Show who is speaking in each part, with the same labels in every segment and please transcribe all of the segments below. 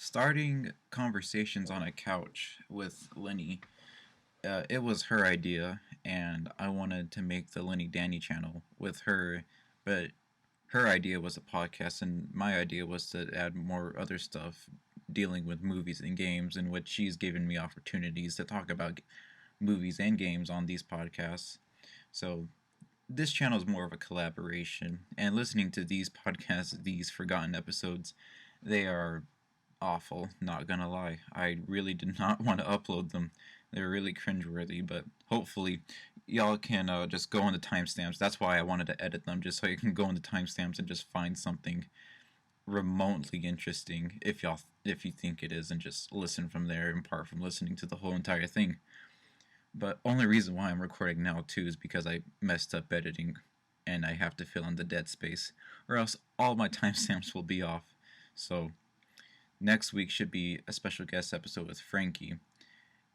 Speaker 1: starting conversations on a couch with Lenny. It was her idea, and I wanted to make the Lenny Danny channel with her, but her idea was a podcast, and my idea was to add more other stuff dealing with movies and games, in which she's given me opportunities to talk about movies and games on these podcasts. So this channel is more of a collaboration, and listening to these podcasts, these forgotten episodes, they are awful, not gonna lie. I really did not want to upload them. They're really cringeworthy, but hopefully y'all can just go on the timestamps. That's why I wanted to edit them, just so you can go on the timestamps and just find something remotely interesting if you think it is, and just listen from there apart from listening to the whole entire thing. But only reason why I'm recording now too is because I messed up editing and I have to fill in the dead space, or else all my timestamps will be off. So next week should be a special guest episode with Frankie.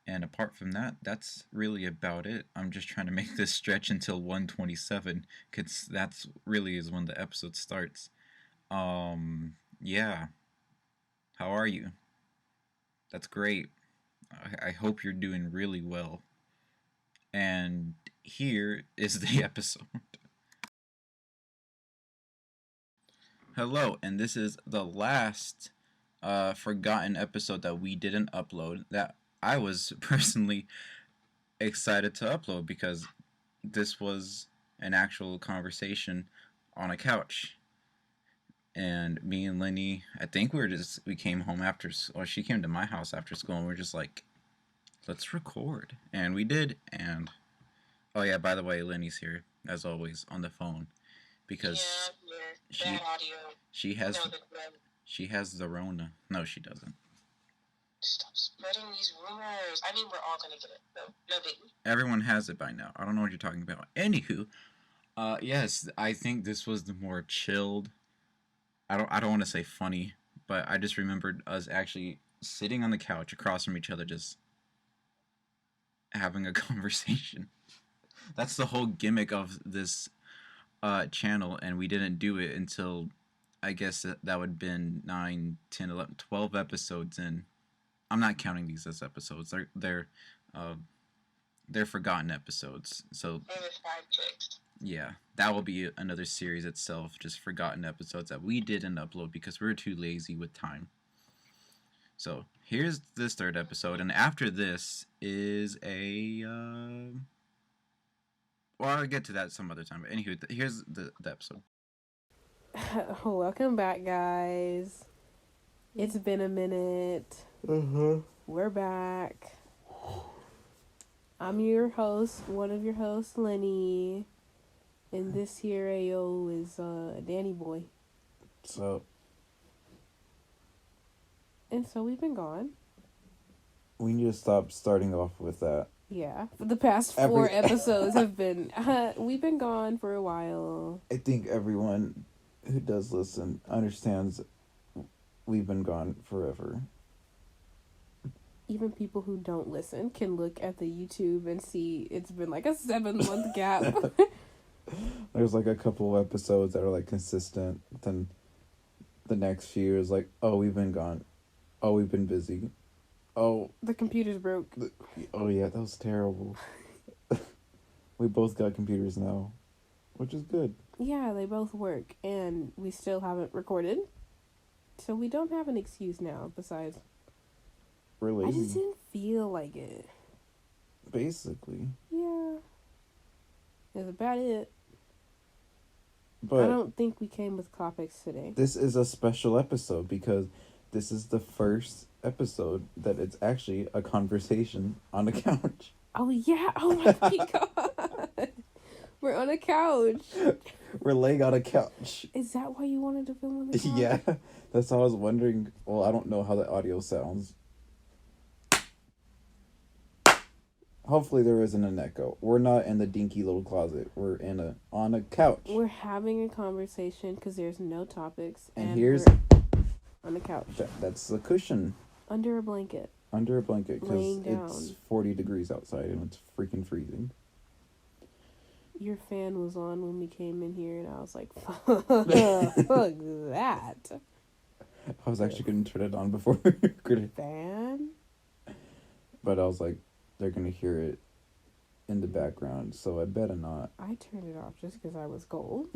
Speaker 1: And apart from that, that's really about it. I'm just trying to make this stretch until 127, because that's really is when the episode starts. Yeah. How are you? That's great. I hope you're doing really well. And here is the episode. Hello, and this is the last forgotten episode that we didn't upload, that I was personally excited to upload, because this was an actual conversation on a couch. And me and Lenny, I think we came home after, or she came to my house after school, and we are just like, let's record. And we did, and, oh yeah, by the way, Lenny's here, as always, on the phone, because
Speaker 2: bad audio.
Speaker 1: she has the Rona. No, she doesn't.
Speaker 2: Stop spreading these rumors. I mean, we're all gonna get it. No biggie.
Speaker 1: Everyone has it by now. I don't know what you're talking about. Anywho, yes, I think this was the more chilled. I don't want to say funny, but I just remembered us actually sitting on the couch across from each other, just having a conversation. That's the whole gimmick of this channel, and we didn't do it until, I guess that would have been 9, 10, 11, 12 episodes in. I'm not counting these as episodes. They're forgotten episodes. So yeah, that will be another series itself, just forgotten episodes that we didn't upload because we were too lazy with time. So here's this third episode, and after this is a well, I'll get to that some other time. But anywho, here's the episode.
Speaker 3: Welcome back, guys. It's been a minute. We're back. I'm your host, one of your hosts, Lenny. And this here AO is Danny Boy.
Speaker 1: So.
Speaker 3: And so we've been gone.
Speaker 4: We need to stop starting off with that.
Speaker 3: Yeah, for the past 4 episodes have been, we've been gone for a while.
Speaker 4: I think everyone who does listen understands we've been gone forever.
Speaker 3: Even people who don't listen can look at the YouTube and see it's been like a 7-month gap.
Speaker 4: There's like a couple episodes that are like consistent. Then the next few is like, oh, we've been gone. Oh, we've been busy. Oh,
Speaker 3: the computer's broke.
Speaker 4: Oh yeah, that was terrible. We both got computers now, which is good.
Speaker 3: Yeah, they both work, and we still haven't recorded. So we don't have an excuse now, besides...
Speaker 4: We're lazy.
Speaker 3: I just didn't feel like it.
Speaker 4: Basically.
Speaker 3: Yeah. That's about it.
Speaker 4: But
Speaker 3: I don't think we came with topics today.
Speaker 4: This is a special episode because this is the first episode that it's actually a conversation on a couch.
Speaker 3: Oh, yeah. Oh, my God. We're on a couch.
Speaker 4: We're laying on a couch.
Speaker 3: Is that why you wanted to film on the couch?
Speaker 4: Yeah. That's how I was wondering. Well, I don't know how the audio sounds. Hopefully there isn't an echo. We're not in the dinky little closet. We're on a couch.
Speaker 3: We're having a conversation because there's no topics.
Speaker 4: And here's...
Speaker 3: on the couch.
Speaker 4: That's the cushion.
Speaker 3: Under a blanket.
Speaker 4: Under a blanket because it's 40 degrees outside and it's freaking freezing.
Speaker 3: Your fan was on when we came in here and I was like, fuck that.
Speaker 4: I was actually going to turn it on before we recorded.
Speaker 3: Fan?
Speaker 4: But I was like, they're going to hear it in the background, so I better not.
Speaker 3: I turned it off just because I was cold.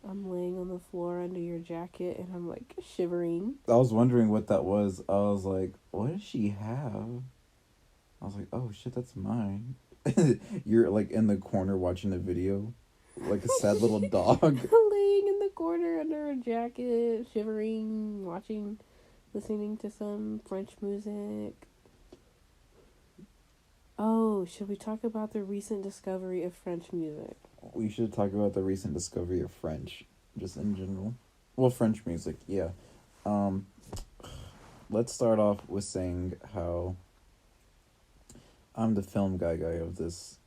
Speaker 3: I'm laying on the floor under your jacket and I'm like shivering.
Speaker 4: I was wondering what that was. I was like, what does she have? I was like, oh shit, that's mine. You're like in the corner watching the video, like a sad little dog.
Speaker 3: Laying in the corner under a jacket, shivering, listening to some French music. Oh, should we talk about the recent discovery of French music?
Speaker 4: We should talk about the recent discovery of French, just in general. Well, French music, yeah. Let's start off with saying how I'm the film guy of this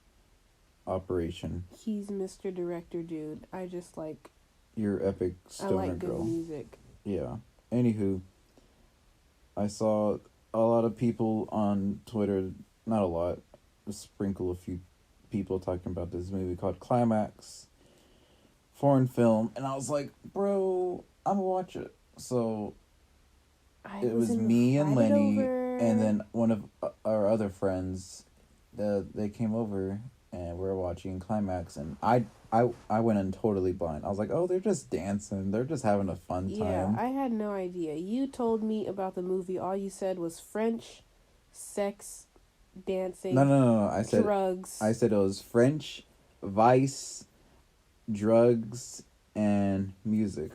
Speaker 4: operation.
Speaker 3: He's Mr. Director Dude. I just like...
Speaker 4: You're epic stoner
Speaker 3: I like good
Speaker 4: girl.
Speaker 3: music.
Speaker 4: Yeah. Anywho, I saw a lot of people on Twitter, not a lot, a sprinkle, a few people talking about this movie called Climax, foreign film, and I was like, bro, I'm gonna watch it. So it was me and Lenny, and then one of our other friends. They came over and we were watching Climax, and I went in totally blind. I was like, oh, they're just dancing, they're just having a fun time.
Speaker 3: Yeah, I had no idea. You told me about the movie. All you said was French, sex, dancing.
Speaker 4: No. I said
Speaker 3: drugs.
Speaker 4: I said it was French, vice, drugs, and music.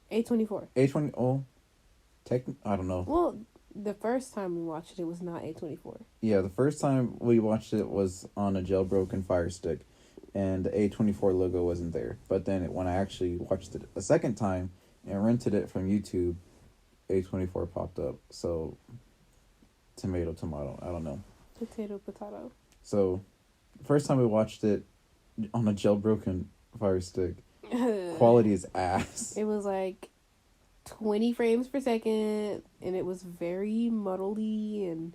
Speaker 3: A24.
Speaker 4: A20. Oh, I don't know.
Speaker 3: Well, the first time we watched it was not A24.
Speaker 4: Yeah, the first time we watched it was on a jailbroken Fire Stick, and the A24 logo wasn't there. But then when I actually watched it a second time and rented it from YouTube, A24 popped up. So, tomato, I don't know.
Speaker 3: Potato.
Speaker 4: So, first time we watched it on a jailbroken Fire Stick, quality is ass.
Speaker 3: It was like 20 frames per second, and it was very muddly and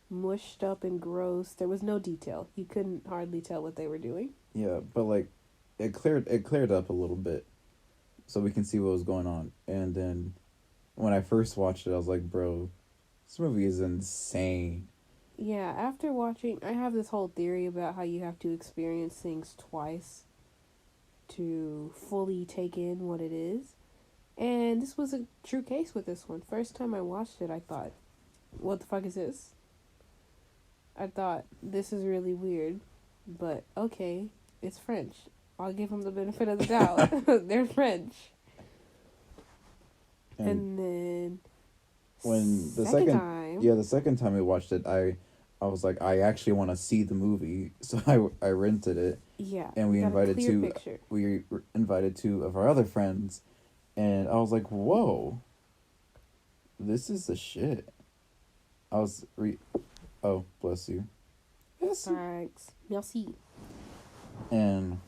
Speaker 3: mushed up and gross. There was no detail. You couldn't hardly tell what they were doing.
Speaker 4: Yeah, but like it cleared up a little bit so we can see what was going on. And then when I first watched it, I was like, bro, this movie is insane.
Speaker 3: Yeah, after watching, I have this whole theory about how you have to experience things twice to fully take in what it is. And this was a true case with this one. First time I watched it, I thought, what the fuck is this? I thought, this is really weird. But, okay, it's French. I'll give them the benefit of the doubt. They're French. And then...
Speaker 4: When the second time we watched it, I was like, I actually want to see the movie. So I rented it.
Speaker 3: Yeah.
Speaker 4: And we invited two of our other friends. And I was like, whoa, this is the shit. Oh, bless you.
Speaker 3: Yes. Thanks. Merci.
Speaker 4: And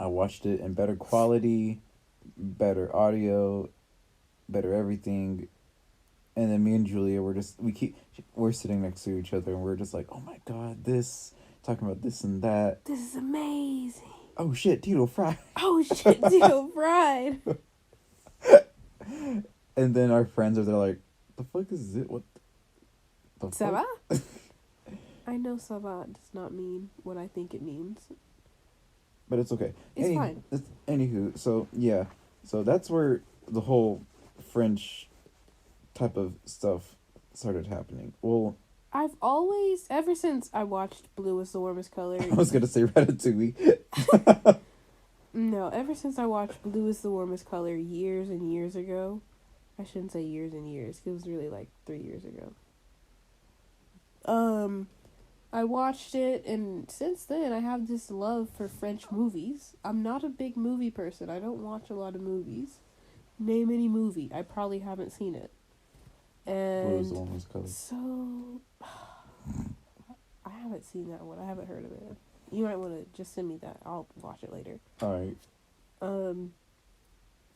Speaker 4: I watched it in better quality, better audio, better everything. And then me and Julia we're sitting next to each other and we're just like, oh my god, talking about this and that.
Speaker 3: This is amazing.
Speaker 4: Oh shit, Tito fried.
Speaker 3: Oh shit, Tito fried.
Speaker 4: And then our friends are there like, the fuck is it? What the
Speaker 3: Ça
Speaker 4: fuck?
Speaker 3: va? I know ça va does not mean what I think it means.
Speaker 4: But it's okay.
Speaker 3: It's fine.
Speaker 4: Anywho, so yeah. So that's where the whole French type of stuff started happening. Well,
Speaker 3: I've always, ever since I watched Blue is the Warmest Color...
Speaker 4: I was going to say Ratatouille.
Speaker 3: No, ever since I watched Blue is the Warmest Color years and years ago. I shouldn't say years and years, because it was really like 3 years ago. I watched it, and since then I have this love for French movies. I'm not a big movie person. I don't watch a lot of movies. Name any movie. I probably haven't seen it. And
Speaker 4: Blue is the Warmest Color.
Speaker 3: So, I haven't seen that one. I haven't heard of it. You might want to just send me that. I'll watch it later.
Speaker 4: Alright.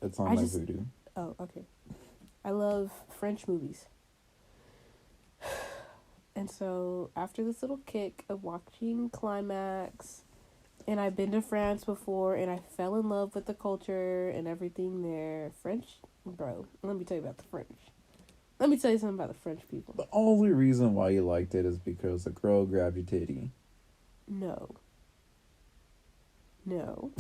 Speaker 4: It's on my Voodoo.
Speaker 3: Oh, okay. I love French movies. And so, after this little kick of watching Climax And I've been to France before, and I fell in love with the culture and everything there. French, bro. Let me tell you about the French. Let me tell you something about the French people.
Speaker 4: The only reason why you liked it is because a girl grabbed your titty.
Speaker 3: No. No.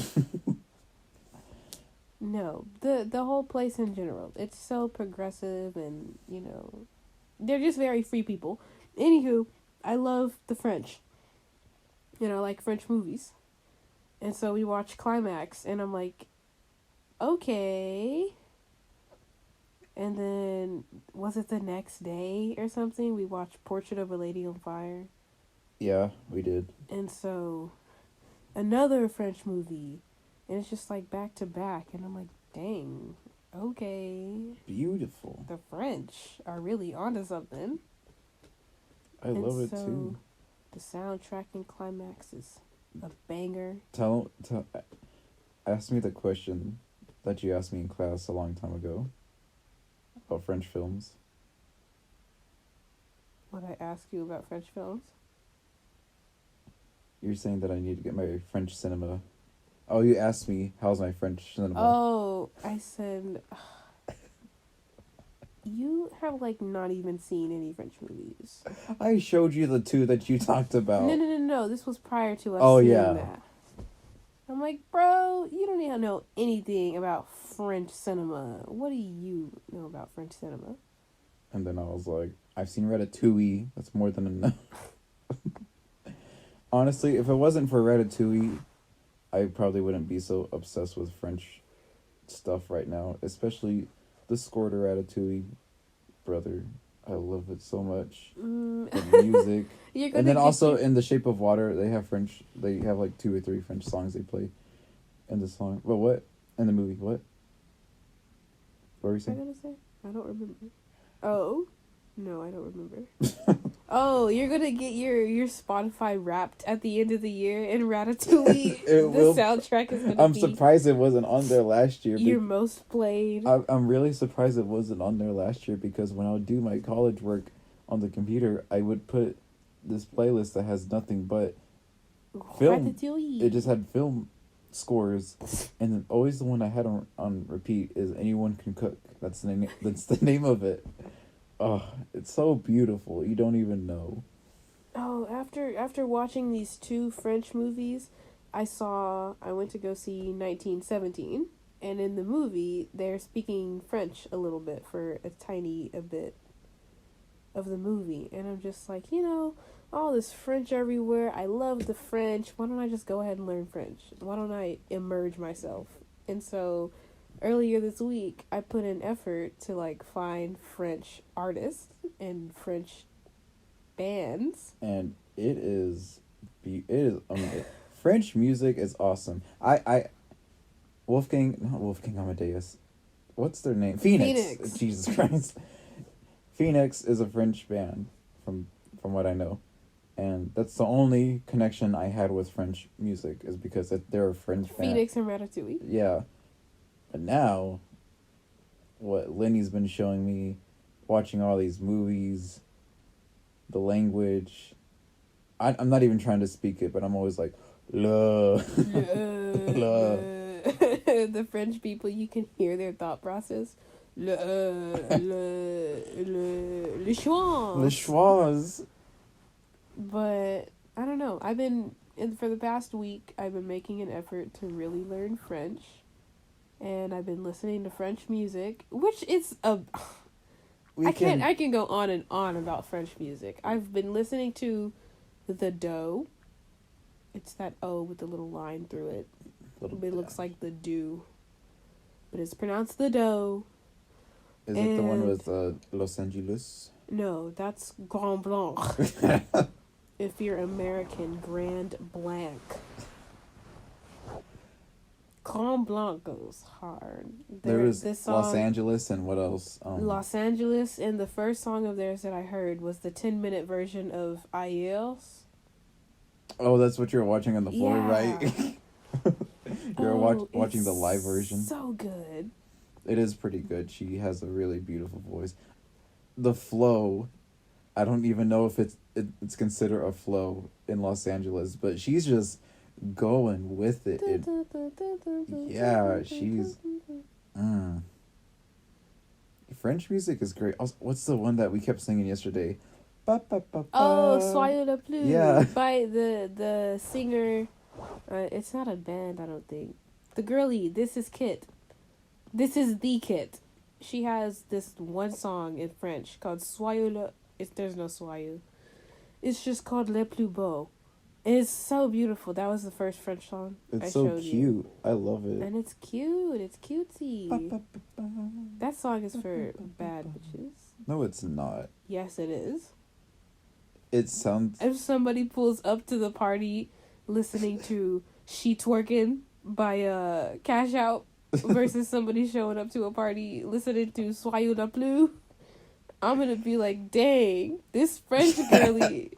Speaker 3: No. The whole place in general. It's so progressive and, you know, they're just very free people. Anywho, I love the French. You know, I like French movies. And so we watched Climax, and I'm like, okay. And then, was it the next day or something? We watched Portrait of a Lady on Fire.
Speaker 4: Yeah, we did.
Speaker 3: And so, another French movie. And it's just like back to back. And I'm like, dang, okay.
Speaker 4: Beautiful.
Speaker 3: The French are really onto something.
Speaker 4: I love it too.
Speaker 3: The soundtrack in Climax is a banger.
Speaker 4: Ask me the question that you asked me in class a long time ago about French films.
Speaker 3: What I ask you about French films?
Speaker 4: You're saying that I need to get my French cinema. Oh, you asked me how's my French cinema.
Speaker 3: Oh, I said, you have like not even seen any French movies.
Speaker 4: I showed you the two that you talked about.
Speaker 3: No. This was prior to us seeing that. I'm like, bro, you don't even know anything about French cinema. What do you know about French cinema?
Speaker 4: And then I was like, I've seen Ratatouille. That's more than enough. Honestly, if it wasn't for Ratatouille, I probably wouldn't be so obsessed with French stuff right now. Especially the score to Ratatouille. Brother, I love it so much. The music. And then also in The Shape of Water, they have French. They have like 2 or 3 French songs they play in the song. But what? In the movie, what? What were you saying?
Speaker 3: What was I gonna say? I don't remember. Oh? No, I don't remember. Oh, you're gonna get your Spotify Wrapped at the end of the year in Ratatouille. Soundtrack is gonna
Speaker 4: I'm surprised it wasn't on there last year.
Speaker 3: Your most played.
Speaker 4: I'm really surprised it wasn't on there last year because when I would do my college work on the computer, I would put this playlist that has nothing but film.
Speaker 3: Ratatouille.
Speaker 4: It just had film scores, and then always the one I had on repeat is Anyone Can Cook. That's the name. That's the name of it. Oh, it's so beautiful. You don't even know.
Speaker 3: Oh, after watching these 2 French movies, I went to go see 1917, and in the movie, they're speaking French a little bit for a bit of the movie, and I'm just like, you know, all this French everywhere, I love the French, why don't I just go ahead and learn French? Why don't I immerse myself? And so, earlier this week, I put in effort to like find French artists and French bands.
Speaker 4: And French music is awesome. Not Wolfgang Amadeus. What's their name? Phoenix. Jesus Christ. Phoenix is a French band from what I know. And that's the only connection I had with French music is because they're a French band.
Speaker 3: Phoenix and Ratatouille.
Speaker 4: Yeah. But now, what Lenny's been showing me, watching all these movies, the language, I'm not even trying to speak it, but I'm always like, le.
Speaker 3: The French people, you can hear their thought process. Le choix. But, I don't know, for the past week, I've been making an effort to really learn French. And I've been listening to French music, which is I can go on and on about French music. I've been listening to the Do. It's that O with the little line through it. It looks like the do, but it's pronounced the Do.
Speaker 4: Is it the one with Los Angeles?
Speaker 3: No, that's Grand Blanc. If you're American, Grand Blanc. Grand Blanc goes hard.
Speaker 4: There is this song, Los Angeles, and what else?
Speaker 3: Los Angeles, and the first song of theirs that I heard was the 10-minute version of Ayeles.
Speaker 4: Oh, that's what you're watching on the floor, right? You're watching the live version.
Speaker 3: So good.
Speaker 4: It is pretty good. She has a really beautiful voice. The flow, I don't even know if it's considered a flow in Los Angeles, but she's just going with it. Yeah, she's. French music is great. Also, what's the one that we kept singing yesterday? Ba, ba, ba, ba.
Speaker 3: Oh, Soyez le plus.
Speaker 4: Yeah.
Speaker 3: By the singer. It's not a band, I don't think. The girlie, this is Kit. This is the Kit. She has this one song in French called Soyez le... There's no Soyez. It's just called Le Plus Beau. It's so beautiful. That was the first French song
Speaker 4: It's so cute. I love it.
Speaker 3: And it's cute. It's cutesy.
Speaker 4: Ba, ba, ba, ba.
Speaker 3: That song is for bad bitches.
Speaker 4: No, it's not.
Speaker 3: Yes, it is.
Speaker 4: It sounds.
Speaker 3: If somebody pulls up to the party listening to She Twerking by Cash Out versus somebody showing up to a party listening to Soyez le plus, I'm gonna be like, dang, this French girlie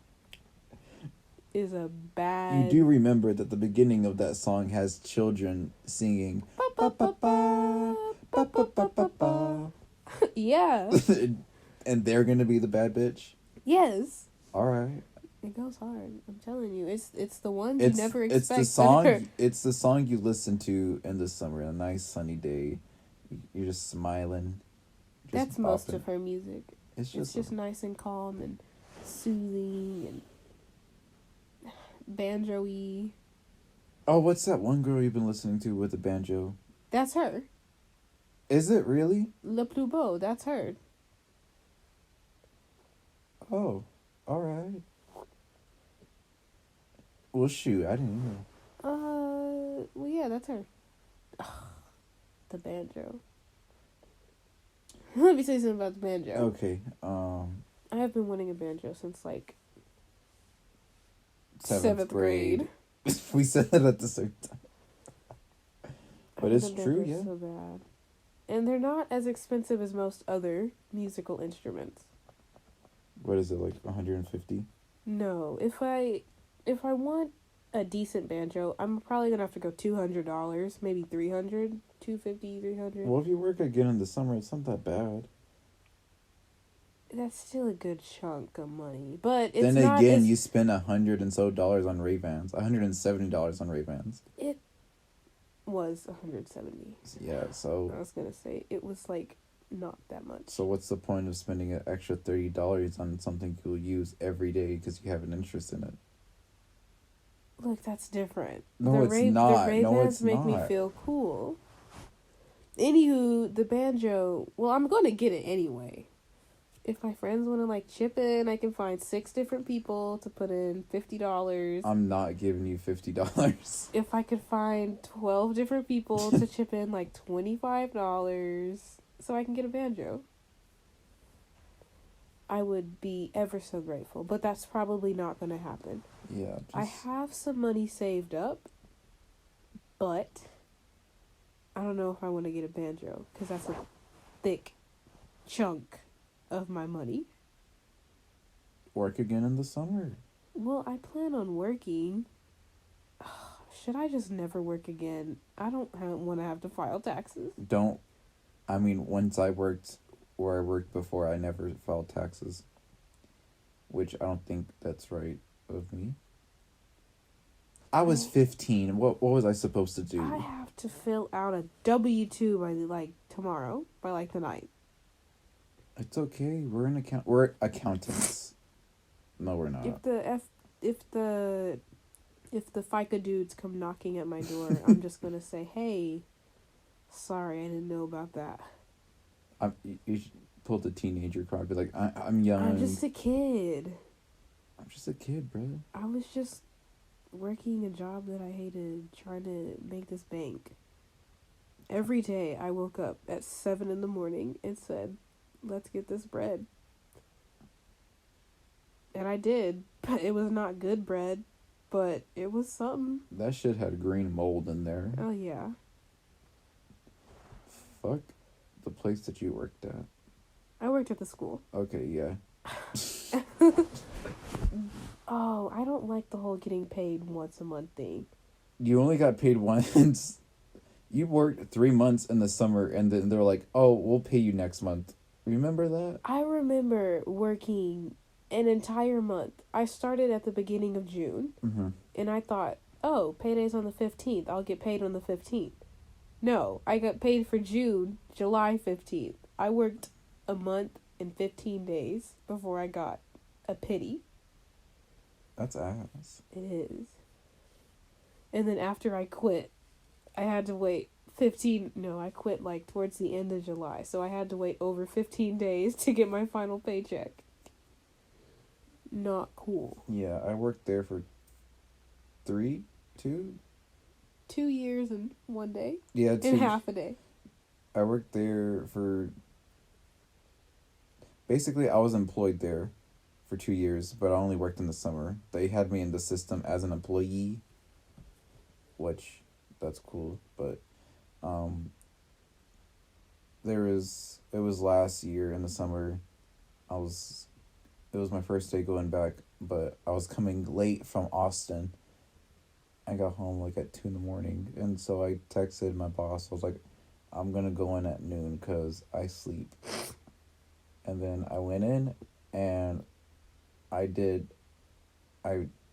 Speaker 3: is a bad...
Speaker 4: You do remember that the beginning of that song has children singing. Ba, ba, ba, ba, ba, ba, ba, ba.
Speaker 3: Yeah.
Speaker 4: And they're gonna be the bad bitch?
Speaker 3: Yes.
Speaker 4: Alright.
Speaker 3: It goes hard. I'm telling you. It's the one you never expect.
Speaker 4: It's the song. It's the song you listen to in the summer, a nice sunny day. You're just smiling. Just
Speaker 3: That's most of her music.
Speaker 4: It's
Speaker 3: just nice and calm and soothing and banjo-y.
Speaker 4: Oh, what's that one girl you've been listening to with the banjo?
Speaker 3: That's her.
Speaker 4: Is it really?
Speaker 3: Le Plus Beau. That's her.
Speaker 4: Oh, all right. Well, shoot, I didn't know.
Speaker 3: Well, yeah, that's her. Ugh, the banjo. Let me say something about the banjo.
Speaker 4: Okay.
Speaker 3: I have been wanting a banjo since like
Speaker 4: Seventh
Speaker 3: grade.
Speaker 4: We said that at the same time. But it's
Speaker 3: The
Speaker 4: true,
Speaker 3: banjo's
Speaker 4: yeah.
Speaker 3: so bad. And they're not as expensive as most other musical instruments.
Speaker 4: What is it, like 150?
Speaker 3: No, if I want a decent banjo, I'm probably gonna have to go $200, maybe $300, $250, $300.
Speaker 4: Well, if you work again in the summer, it's not that bad.
Speaker 3: That's still a good chunk of money, but it's
Speaker 4: Then
Speaker 3: not
Speaker 4: again,
Speaker 3: as,
Speaker 4: you spend $100 and so on Ray-Bans, $170 on Ray-Bans.
Speaker 3: It was 170.
Speaker 4: Yeah, so
Speaker 3: I was gonna say it was like not that much.
Speaker 4: so what's the point of spending an extra $30 on something you'll use every day because you have an interest in it?
Speaker 3: Look, that's different.
Speaker 4: No, it's not.
Speaker 3: The Ray-Bans
Speaker 4: No, it's
Speaker 3: make me
Speaker 4: not.
Speaker 3: feel cool. Anywho, the banjo. Well, I'm gonna get it anyway. If my friends want to like chip in, I can find 6 different people to put in $50.
Speaker 4: I'm not giving you $50.
Speaker 3: If I could find 12 different people to chip in like $25, so I can get a banjo, I would be ever so grateful. But that's probably not going to happen.
Speaker 4: Yeah.
Speaker 3: I have some money saved up, but I don't know if I want to get a banjo because that's a thick chunk of my money.
Speaker 4: Work again in the summer.
Speaker 3: Well, I plan on working. Should I just never work again? I don't want to have to file taxes.
Speaker 4: Once I worked where I worked before, I never filed taxes. Which I don't think that's right of me. I was 15. What was I supposed to do?
Speaker 3: I have to fill out a W-2 by like tomorrow, by like the night.
Speaker 4: It's okay. We're accountants. No, we're not.
Speaker 3: If the FICA dudes come knocking at my door, I'm just gonna say, "Hey, sorry, I didn't know about that."
Speaker 4: You should pull the teenager card. Be like, I'm young.
Speaker 3: I'm just a kid.
Speaker 4: I'm just a kid, bro.
Speaker 3: I was just working a job that I hated, trying to make this bank. Every day I woke up at 7 a.m. and said, let's get this bread. And I did. It was not good bread, but it was something.
Speaker 4: That shit had green mold in there.
Speaker 3: Oh, yeah.
Speaker 4: Fuck the place that you worked at.
Speaker 3: I worked at the school.
Speaker 4: Okay, yeah.
Speaker 3: Oh, I don't like the whole getting paid once a month thing.
Speaker 4: You only got paid once. You worked 3 months in the summer, and then they're like, oh, we'll pay you next month. Remember that?
Speaker 3: I remember working an entire month. I started at the beginning of June,
Speaker 4: Mm-hmm.
Speaker 3: and I thought, oh, payday's on the 15th. I'll get paid on the 15th. No, I got paid for June, July 15th. I worked a month and 15 days before I got a pity.
Speaker 4: That's ass.
Speaker 3: It is. And then after I quit, I had to wait I quit like towards the end of July. So I had to wait over 15 days to get my final paycheck. Not cool.
Speaker 4: Yeah, I worked there for 2
Speaker 3: 2 years and 1 day.
Speaker 4: Yeah,
Speaker 3: And half a day.
Speaker 4: I worked there for... Basically, I was employed there for 2 years, but I only worked in the summer. They had me in the system as an employee, which, that's cool, but, it was last year in the summer. It was my first day going back, but I was coming late from Austin. I got home like at 2 a.m, and so I texted my boss. I was like, I'm gonna go in at noon because I sleep. And then I went in, and I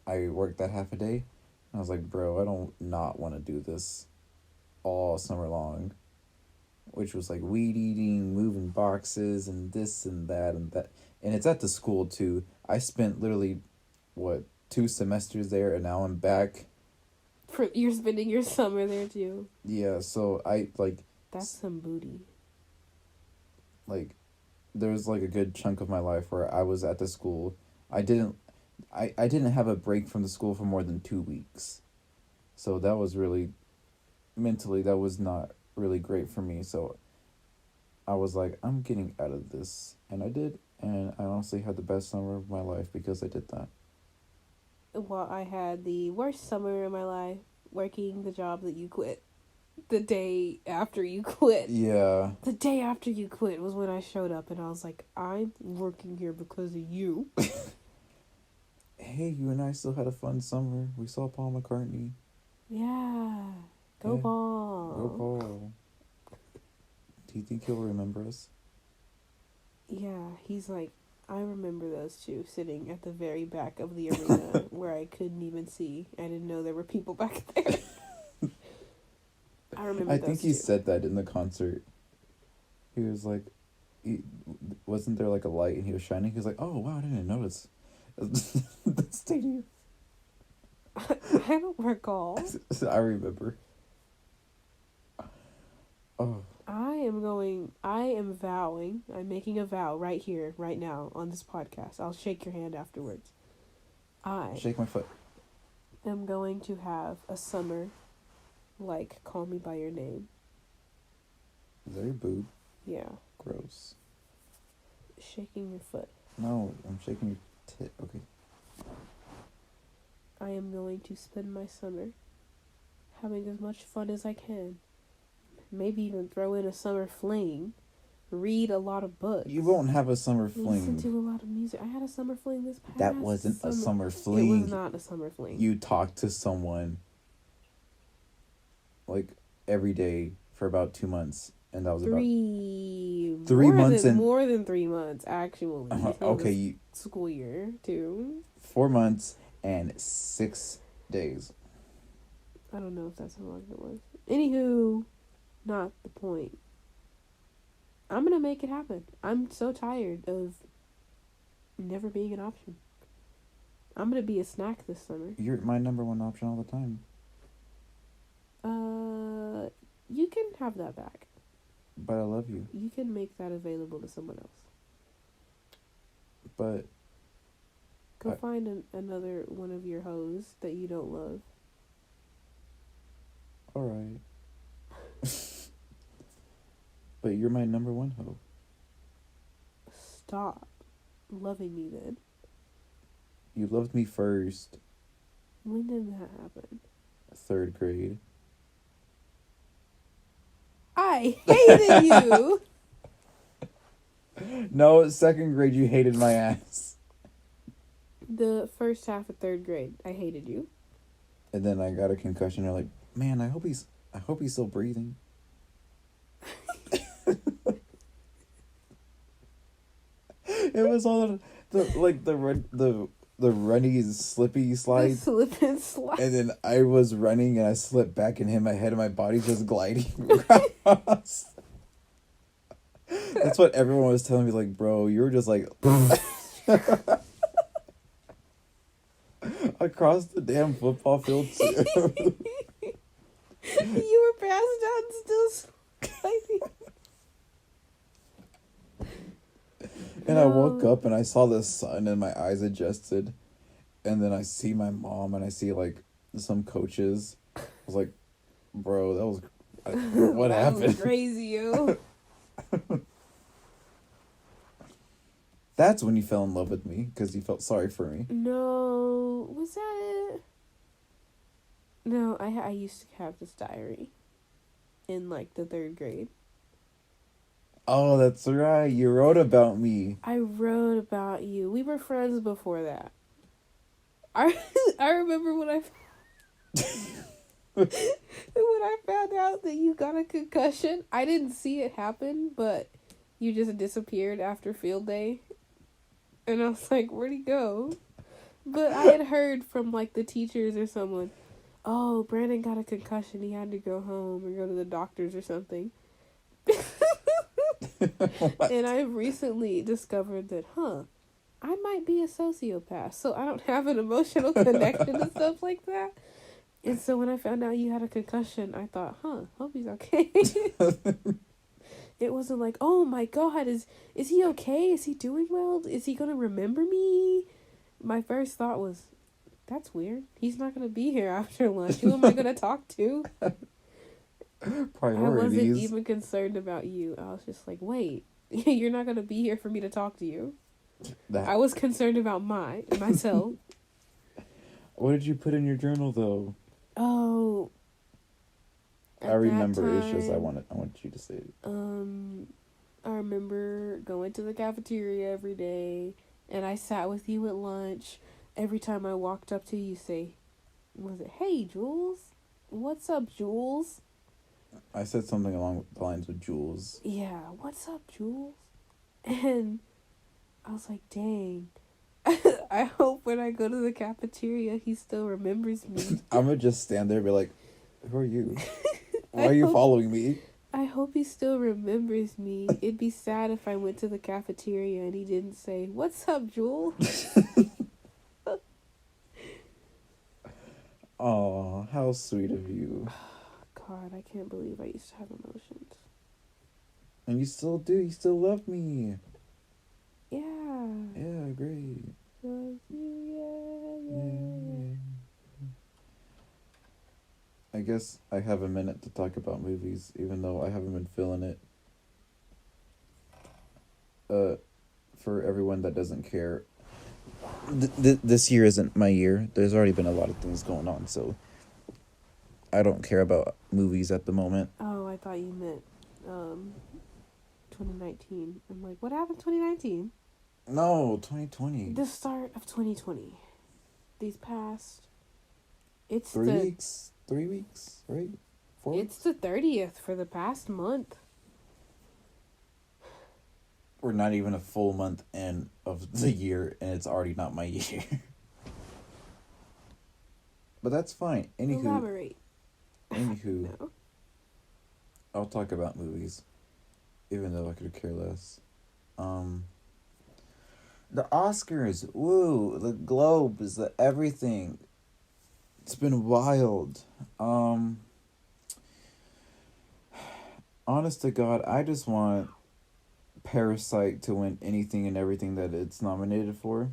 Speaker 4: worked that half a day. I was like, bro, I don't not want to do this all summer long. Which was like weed eating, moving boxes, and this and that and that. And it's at the school too. I spent literally, 2 semesters there, and now I'm back.
Speaker 3: You're spending your summer there too.
Speaker 4: Yeah, so
Speaker 3: That's some booty.
Speaker 4: Like, there was like a good chunk of my life where I was at the school. I didn't have a break from the school for more than 2 weeks. So that was really, mentally, that was not really great for me. So I was like, I'm getting out of this. And I did. And I honestly had the best summer of my life because I did that.
Speaker 3: Well, I had the worst summer of my life working the job that you quit. The day after you quit.
Speaker 4: Yeah.
Speaker 3: The day after you quit was when I showed up, and I was like, I'm working here because of you.
Speaker 4: Hey, you and I still had a fun summer. We saw Paul McCartney.
Speaker 3: Yeah. Go Paul.
Speaker 4: Go Paul. Do you think he'll remember us?
Speaker 3: Yeah, he's like, I remember those two sitting at the very back of the arena where I couldn't even see. I didn't know there were people back there. I remember
Speaker 4: I
Speaker 3: those
Speaker 4: think he
Speaker 3: two.
Speaker 4: said that in the concert. He was like, wasn't there like a light and he was shining? He was like, oh wow, I didn't notice. The stadium.
Speaker 3: I don't recall.
Speaker 4: I remember. Oh.
Speaker 3: I'm making a vow right here, right now, on this podcast. I'll shake your hand afterwards.
Speaker 4: Shake my foot.
Speaker 3: am going to have a summer like Call Me By Your Name.
Speaker 4: Is that your boob?
Speaker 3: Yeah.
Speaker 4: Gross.
Speaker 3: Shaking your foot.
Speaker 4: No, I'm shaking your tit. Okay.
Speaker 3: I am going to spend my summer having as much fun as I can. Maybe even throw in a summer fling. Read a lot of books.
Speaker 4: You won't have a summer fling.
Speaker 3: Listen to a lot of music. I had a summer fling this past
Speaker 4: That wasn't a summer
Speaker 3: It
Speaker 4: fling.
Speaker 3: was not a summer fling.
Speaker 4: You talked to someone like every day for about 2 months, and that was
Speaker 3: three
Speaker 4: more months
Speaker 3: than,
Speaker 4: and
Speaker 3: more than 3 months actually.
Speaker 4: okay,
Speaker 3: School year too.
Speaker 4: 4 months and 6 days.
Speaker 3: I don't know if that's how long it was. Anywho, not the point. I'm gonna make it happen. I'm so tired of never being an option. I'm gonna be a snack this summer.
Speaker 4: You're my number one option all the time.
Speaker 3: You can have that back.
Speaker 4: But I love you.
Speaker 3: You can make that available to someone else.
Speaker 4: But
Speaker 3: Go find another one of your hoes that you don't love.
Speaker 4: all right. But you're my number one hoe.
Speaker 3: Stop loving me then.
Speaker 4: You loved me first.
Speaker 3: When did that happen?
Speaker 4: 3rd grade.
Speaker 3: I hated you.
Speaker 4: No, 2nd grade you hated my ass.
Speaker 3: The first half of 3rd grade, I hated you.
Speaker 4: And then I got a concussion. You're like, man, I hope he's still breathing. It was all the the runny slippy
Speaker 3: The
Speaker 4: slide,
Speaker 3: slip and slide.
Speaker 4: and then I was running and I slipped back and hit my head and my body just gliding across. That's what everyone was telling me, like, bro, you were just like across the damn football field too.
Speaker 3: You were passed out and still sliding.
Speaker 4: And I woke up and I saw the sun and my eyes adjusted. And then I see my mom and I see like some coaches. I was like, bro, that was what
Speaker 3: That was
Speaker 4: happened?
Speaker 3: crazy, yo.
Speaker 4: That's when you fell in love with me because you felt sorry for me.
Speaker 3: No, was that it? No, I used to have this diary in like the 3rd grade.
Speaker 4: Oh, that's right. You wrote about me.
Speaker 3: I wrote about you. We were friends before that. I remember when when I found out that you got a concussion. I didn't see it happen, but you just disappeared after field day. And I was like, where'd he go? But I had heard from like the teachers or someone, oh, Brandon got a concussion. He had to go home or go to the doctors or something. And I've recently discovered that, I might be a sociopath, so I don't have an emotional connection to stuff like that. And so when I found out you had a concussion, I thought, hope he's okay. It wasn't like, oh my God, is he okay? Is he doing well? Is he going to remember me? My first thought was, that's weird. He's not going to be here after lunch. Who am I going to talk to?
Speaker 4: Priorities.
Speaker 3: I wasn't even concerned about you. I was just like, wait, you're not going to be here for me to talk to you. I was concerned about myself.
Speaker 4: What did you put in your journal though?
Speaker 3: Oh,
Speaker 4: I remember. It's just I want you to say it.
Speaker 3: I remember going to the cafeteria every day, and I sat with you at lunch. Every time I walked up to you, say, was it, hey, Jules? What's up, Jules?
Speaker 4: I said something along the lines with Jules.
Speaker 3: Yeah, what's up, Jules? And I was like, dang. I hope when I go to the cafeteria, he still remembers me.
Speaker 4: I'm gonna just stand there and be like, who are you? Why are you following me?
Speaker 3: I hope he still remembers me. It'd be sad if I went to the cafeteria and he didn't say, what's up, Jules?
Speaker 4: Oh, how sweet of you.
Speaker 3: God, I can't believe I used to have emotions.
Speaker 4: And you still do. You still love me.
Speaker 3: Yeah.
Speaker 4: Yeah, great.
Speaker 3: Love you, yeah.
Speaker 4: I guess I have a minute to talk about movies, even though I haven't been feeling it. For everyone that doesn't care, this year isn't my year. There's already been a lot of things going on, so I don't care about movies at the moment.
Speaker 3: Oh, I thought you meant 2019. I'm like, what happened 2019?
Speaker 4: No, 2020.
Speaker 3: The start of 2020. These past... It's
Speaker 4: 3 weeks? 3 weeks, right? 4 weeks?
Speaker 3: It's the 30th for the past month.
Speaker 4: We're not even a full month in of the year, and it's already not my year. But that's fine.
Speaker 3: Elaborate.
Speaker 4: No. I'll talk about movies, even though I could care less. The Oscars, woo, the Globes, the everything. It's been wild. Honest to God, I just want Parasite to win anything and everything that it's nominated for.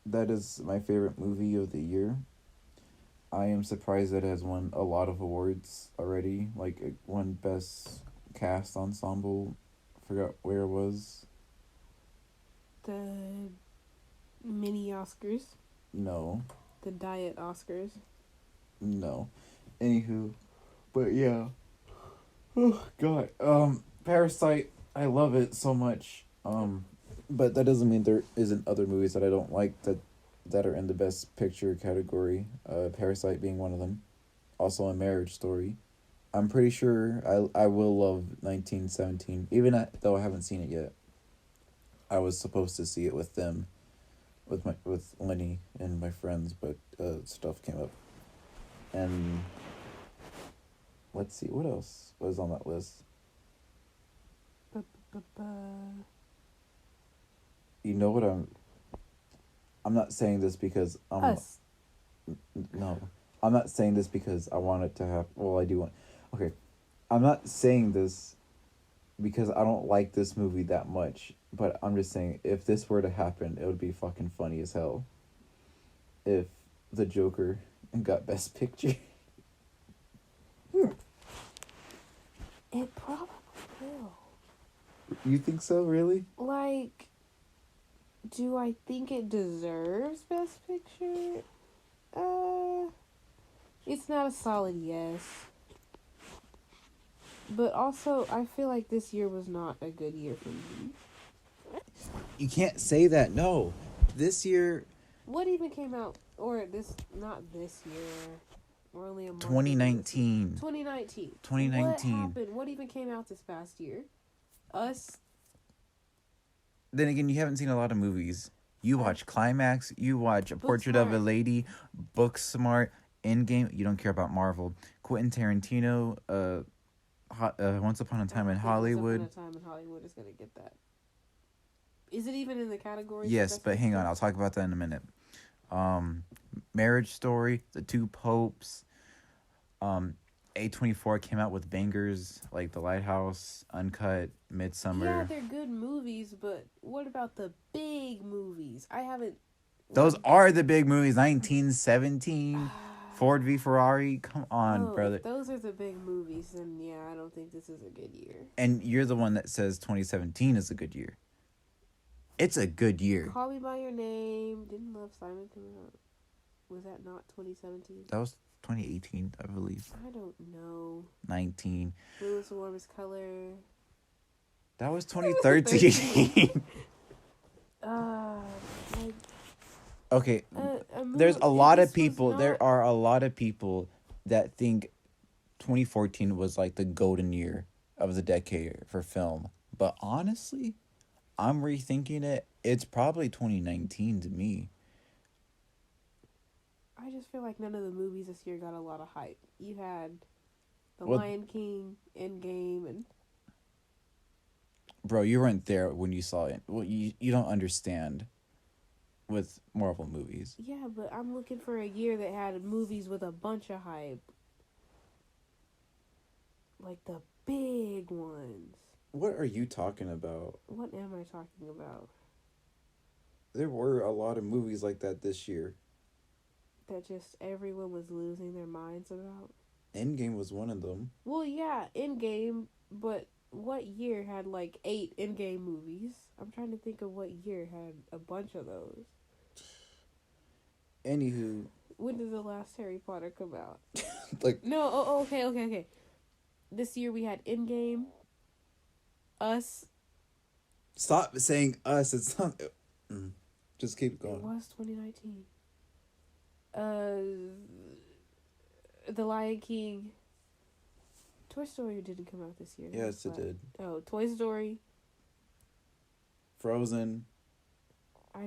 Speaker 4: That is my favorite movie of the year. I am surprised that it has won a lot of awards already. Like, it won Best Cast Ensemble. I forgot where it was.
Speaker 3: The mini Oscars.
Speaker 4: No.
Speaker 3: The diet Oscars.
Speaker 4: No. Anywho. But yeah. Oh, God. Parasite, I love it so much. But that doesn't mean there isn't other movies that I don't like that are in the Best Picture category. Parasite being one of them. Also A Marriage Story. I'm pretty sure I will love 1917, even though I haven't seen it yet. I was supposed to see it with them with Lenny and my friends, but stuff came up. And let's see what else was on that list. You know what I'm not saying this because
Speaker 3: Us.
Speaker 4: no. I'm not saying this because I want it to happen. Well, I do want. Okay. I'm not saying this because I don't like this movie that much, but I'm just saying if this were to happen, it would be fucking funny as hell. If the Joker got Best Picture.
Speaker 3: It probably will.
Speaker 4: You think so, really?
Speaker 3: Like, do I think it deserves Best Picture? It's not a solid yes. But also, I feel like this year was not a good year for me.
Speaker 4: You can't say that. No. This year,
Speaker 3: What even came out? Or not this year. We're only a month.
Speaker 4: 2019.
Speaker 3: 2019.
Speaker 4: 2019.
Speaker 3: What happened? What even came out this past year? Us.
Speaker 4: Then again, you haven't seen a lot of movies. You watch Climax. You watch A Portrait of a Lady, Booksmart, Endgame. You don't care about Marvel. Quentin Tarantino. Once Upon a Time in Hollywood.
Speaker 3: Once Upon a Time in Hollywood is gonna get that. Is it even in the category?
Speaker 4: Yes, but hang on. I'll talk about that in a minute. Marriage Story, The Two Popes. A24 came out with bangers like The Lighthouse, Uncut, Midsummer.
Speaker 3: Yeah, they're good movies, but what about the big movies? I haven't.
Speaker 4: Those are the big movies. 1917, Ford v Ferrari. Come on, brother.
Speaker 3: If those are the big movies, then yeah, I don't think this is a good year.
Speaker 4: And you're the one that says 2017 is a good year. It's a good year.
Speaker 3: Call Me by Your Name. Didn't Love Simon come out? Was that not 2017?
Speaker 4: That was 2018, I believe.
Speaker 3: I don't know.
Speaker 4: 19.
Speaker 3: Blue is the Warmest Color.
Speaker 4: That was 2013. Okay, there's a lot of people. There are a lot of people that think 2014 was like the golden year of the decade for film. But honestly, I'm rethinking it. It's probably 2019 to me.
Speaker 3: I just feel like none of the movies this year got a lot of hype. You had The Lion King, Endgame, and...
Speaker 4: Bro, you weren't there when you saw it. Well, you don't understand with Marvel movies.
Speaker 3: Yeah, but I'm looking for a year that had movies with a bunch of hype. Like the big ones.
Speaker 4: What are you talking about?
Speaker 3: What am I talking about?
Speaker 4: There were a lot of movies like that this year.
Speaker 3: That just everyone was losing their minds about?
Speaker 4: Endgame was one of them.
Speaker 3: Well, yeah, Endgame, but what year had like 8 Endgame movies? I'm trying to think of what year had a bunch of those.
Speaker 4: Anywho.
Speaker 3: When did the last Harry Potter come out?
Speaker 4: No,
Speaker 3: okay. This year we had Endgame, Us.
Speaker 4: Stop saying Us. It's not... Just keep going.
Speaker 3: It was 2019. The Lion King. Toy Story didn't come out this year.
Speaker 4: Yes, it did.
Speaker 3: Oh, Toy Story.
Speaker 4: Frozen.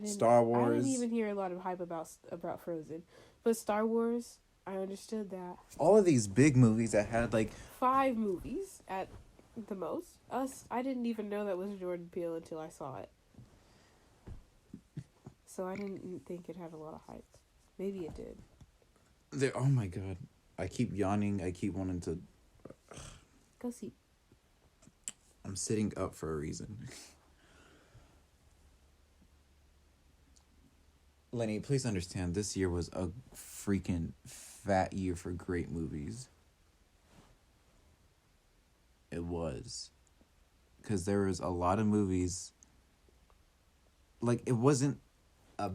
Speaker 4: Star Wars.
Speaker 3: I didn't even hear a lot of hype about Frozen. But Star Wars, I understood that.
Speaker 4: All of these big movies that had like
Speaker 3: 5 movies at the most. Us, I didn't even know that was Jordan Peele until I saw it. So I didn't think it had a lot of hype. Maybe it did.
Speaker 4: Oh my god. I keep yawning. I keep wanting to...
Speaker 3: Go see.
Speaker 4: I'm sitting up for a reason. Lenny, please understand, this year was a freaking fat year for great movies. It was. Because there was a lot of movies... Like, it wasn't a...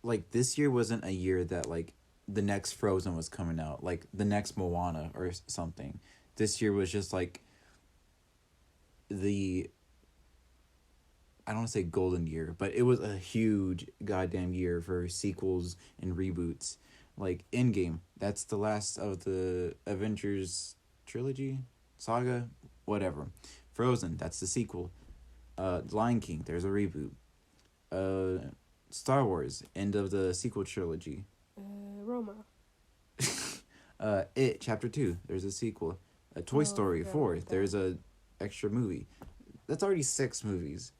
Speaker 4: Like, this year wasn't a year that, like, the next Frozen was coming out. Like, the next Moana or something. This year was just, like, I don't want to say golden year, but it was a huge goddamn year for sequels and reboots. Like, Endgame, that's the last of the Avengers trilogy, saga, whatever. Frozen, that's the sequel. Lion King, there's a reboot. Star Wars, end of the sequel trilogy.
Speaker 3: Roma.
Speaker 4: It Chapter 2, there's a sequel. Toy Story
Speaker 3: forgot
Speaker 4: 4,
Speaker 3: about that.
Speaker 4: there's a extra movie. That's already 6 movies.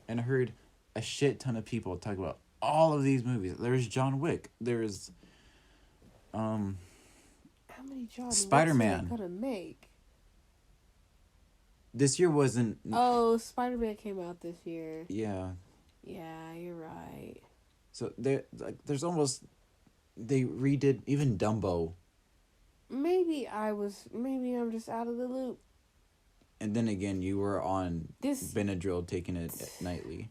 Speaker 4: And I heard a shit ton of people talk about all of these movies. There's John Wick. There's
Speaker 3: How many John
Speaker 4: Spider-Man.
Speaker 3: Wicks are they gonna make?
Speaker 4: This year wasn't.
Speaker 3: Oh, Spider-Man came out this year.
Speaker 4: Yeah.
Speaker 3: Yeah, you're right.
Speaker 4: So there's almost, they redid even Dumbo.
Speaker 3: Maybe I'm just out of the loop.
Speaker 4: And then again, you were on
Speaker 3: This
Speaker 4: Benadryl taking it nightly.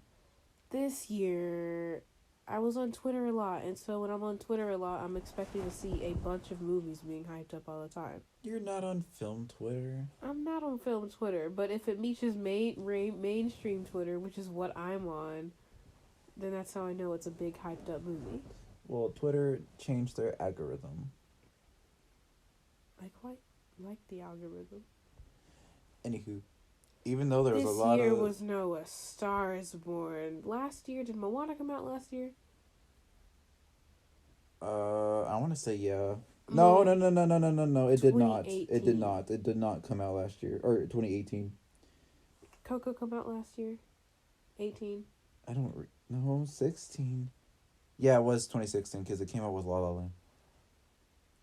Speaker 3: This year, I was on Twitter a lot, and so when I'm on Twitter a lot, I'm expecting to see a bunch of movies being hyped up all the time.
Speaker 4: You're not on film Twitter.
Speaker 3: I'm not on film Twitter, but if it reaches mainstream Twitter, which is what I'm on, then that's how I know it's a big hyped up movie.
Speaker 4: Well, Twitter changed their algorithm.
Speaker 3: Like the algorithm.
Speaker 4: Anywho, even though there was
Speaker 3: This
Speaker 4: a lot
Speaker 3: year
Speaker 4: of...
Speaker 3: was A Star is Born. Last year, did Moana come out last year?
Speaker 4: I want to say yeah. No. It did not. It did
Speaker 3: 2018.
Speaker 4: not. It did not come out last year. Or 2018.
Speaker 3: Coco come out last year? 18?
Speaker 4: I don't... No, 16. Yeah, it was 2016 because it came out with La La Land.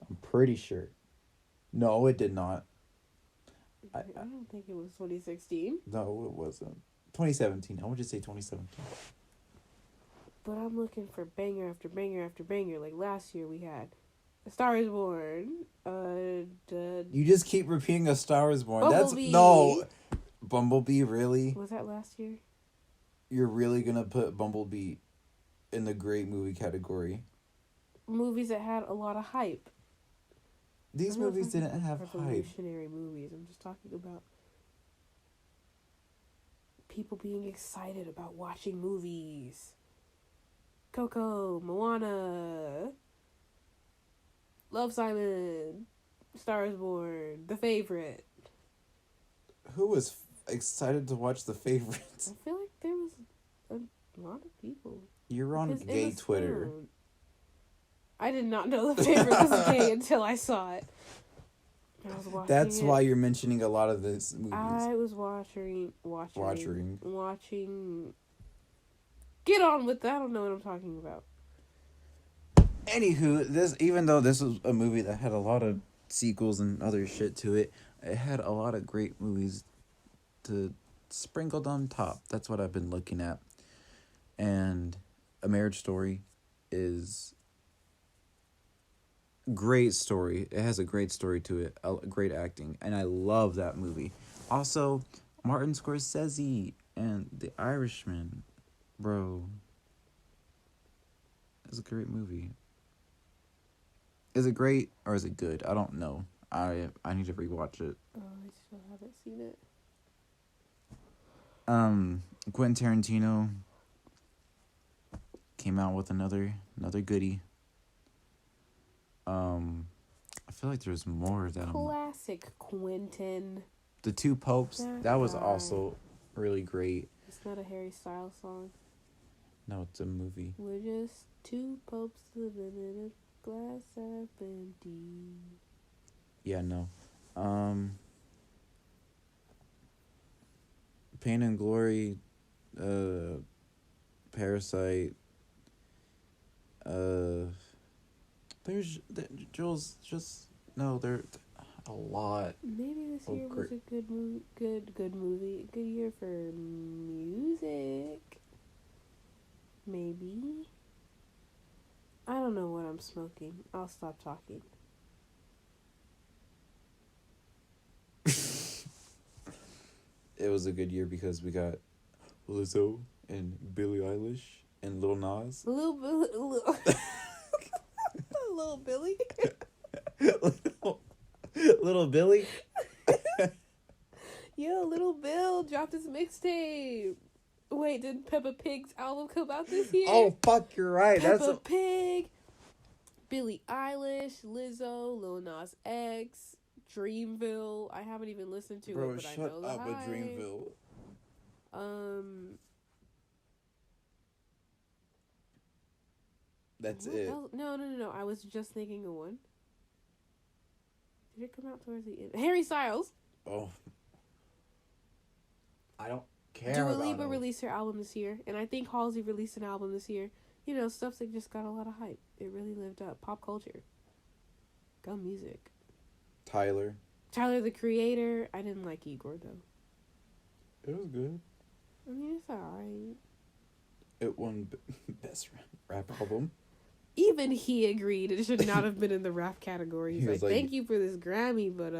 Speaker 4: I'm pretty sure. No, it did not.
Speaker 3: I don't think it was 2016.
Speaker 4: No, it wasn't. 2017. I would just say 2017.
Speaker 3: But I'm looking for banger after banger after banger. Like last year we had A Star is Born.
Speaker 4: You just keep repeating A Star is Born.
Speaker 3: Bumblebee.
Speaker 4: That's... No. Bumblebee, really?
Speaker 3: Was that last year?
Speaker 4: You're really going to put Bumblebee in the great movie category?
Speaker 3: Movies that had a lot of hype.
Speaker 4: These
Speaker 3: I'm not
Speaker 4: movies
Speaker 3: talking
Speaker 4: didn't
Speaker 3: about
Speaker 4: have hype.
Speaker 3: revolutionary movies. I'm just talking about people being excited about watching movies. Coco, Moana, Love Simon, Star is Born, The Favorite.
Speaker 4: Who was excited to watch The Favorite?
Speaker 3: I feel like there was a lot of people.
Speaker 4: You're on
Speaker 3: Because
Speaker 4: gay
Speaker 3: Emma
Speaker 4: Twitter.
Speaker 3: Stone. I did not know The Favorite was gay until I saw it. I was watching
Speaker 4: That's
Speaker 3: it.
Speaker 4: why you're mentioning a lot of these movies.
Speaker 3: I was watching.
Speaker 4: Watching.
Speaker 3: Get on with that. I don't know what I'm talking about.
Speaker 4: Anywho, even though this was a movie that had a lot of sequels and other shit to it, it had a lot of great movies to sprinkled on top. That's what I've been looking at. And A Marriage Story is great story. It has a great story to it, great acting, and I love that movie. Also, Martin Scorsese and The Irishman, bro. It's a great movie. Is it great or is it good? I don't know. I need to rewatch it.
Speaker 3: Oh, I still haven't seen it.
Speaker 4: Quentin Tarantino came out with another goodie. I feel like there's more that
Speaker 3: Classic Quentin.
Speaker 4: The Two Popes, that was
Speaker 3: guy.
Speaker 4: also really great.
Speaker 3: It's not a Harry Styles song.
Speaker 4: No, it's a movie.
Speaker 3: We're just two popes living in a glass half empty.
Speaker 4: Yeah, no. Pain and Glory, Parasite, there's Jules, just no, there a lot.
Speaker 3: Maybe this year was a good movie. Good year for music. Maybe. I don't know what I'm smoking. I'll stop talking.
Speaker 4: It was a good year because we got Lizzo and Billie Eilish and Lil Nas.
Speaker 3: Little Billy.
Speaker 4: Little Billy.
Speaker 3: Yo, Little Bill dropped his mixtape. Wait, did Peppa Pig's album come out this year?
Speaker 4: Oh fuck, you're right.
Speaker 3: Peppa Pig, Billie Eilish, Lizzo, Lil Nas X, Dreamville. I haven't even listened to it, but I know the hype.
Speaker 4: with Dreamville. That's
Speaker 3: What
Speaker 4: it.
Speaker 3: else? No. I was just thinking of one. Did it come out towards the end? Harry Styles.
Speaker 4: Oh, I don't care
Speaker 3: Dua
Speaker 4: about
Speaker 3: Lipa
Speaker 4: him.
Speaker 3: released her album this year, and I think Halsey released an album this year. You know, stuff that just got a lot of hype. It really lived up. Pop culture. Go music.
Speaker 4: Tyler.
Speaker 3: Tyler the Creator. I didn't like Igor though.
Speaker 4: It was good.
Speaker 3: I mean, it's alright.
Speaker 4: It won best rap album.
Speaker 3: Even he agreed it should not have been in the rap category. He's
Speaker 4: He was like,
Speaker 3: thank you for this Grammy, but